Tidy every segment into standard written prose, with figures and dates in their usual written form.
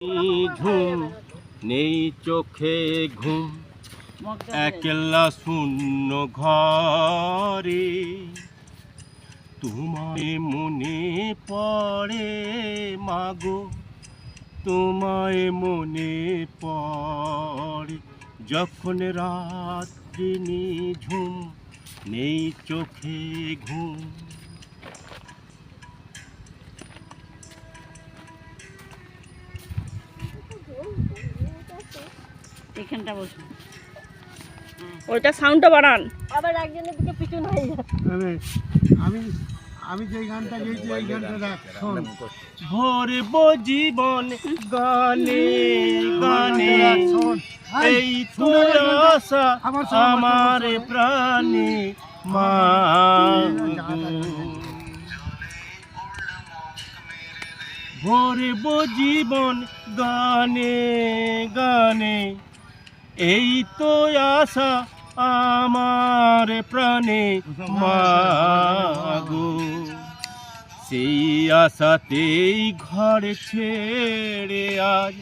ঝুম নেই চোখে ঘুম, একলা শূন্য ঘরে তোমায় মনে পড়ে মাগো, তোমায় মনে পড়ে যখন রাত্রি নিঝুম নেই চোখে ঘুম। এখানটা বসুন, ওইটা সাউন্ডটা বাড়ান। আবার একজনের দিকে পিছন হয়ে যাবে। আমি যে গানটা গেয়েছি এই গানটা দেখ শোন। ভরব জীবন গানে গানে, এই তো আশা আমার প্রাণে মাগো। ভরব জীবন গানে গানে, এই তো আশা আমার প্রাণে মাগো। সেই আশাতেই ঘর ছেড়ে আজ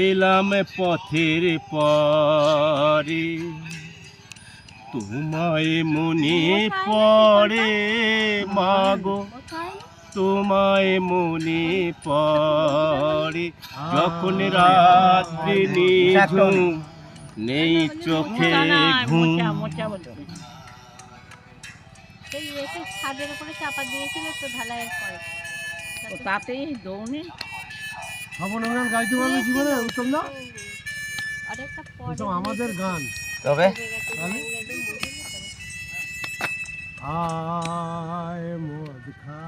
এলাম পথের পরে, তোমায় মনে পড়ে মাগো, তোমায় মনে পড়ে যখন রাত্রি নিঝুম নেই চোখে ঘুম। ছাদের উপরে চাপা দিয়েছিল তো ঢালাইয়ের পরে, তাতেই দৌড়ে খবর গান গাইতে পারবে জীবনে উত্তম না, আরেকটা আমাদের গান। তবে আয় মদ খা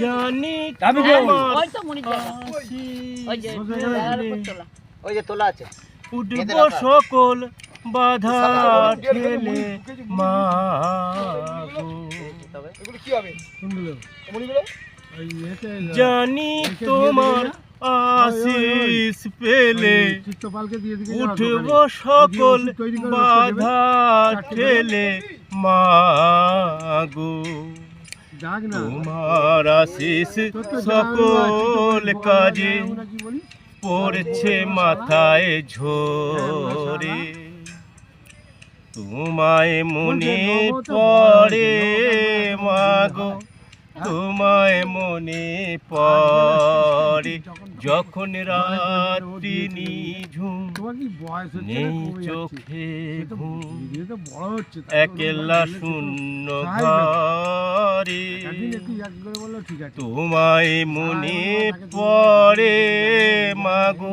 জানি ওই তো মনির জায়গা, ওই যে তোলা আছে, উঠব সকল বাধা ঠেলে মাগো। জানি তোমার আশিস পেলে উঠব সকল বাধা ঠেলে মাগো। তোমার আশিস সকল কাজে পড়ছে মাথায় ঝরে, তোমায় মনে পড়ে মাগো, তোমায় মনে পড়ে যখন রাত্রি নিঝুম নেই চোখে ঘুম, একলা শূন্য ঘরে তোমায় মনে পড়ে মাগো,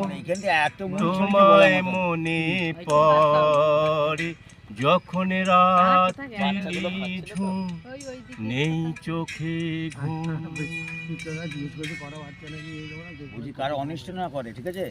তোমায় মনে পড়ে যখন রাত্রি নিঝুম নেই চোখে ঘুম। কারো অনিষ্ট না করে, ঠিক আছে।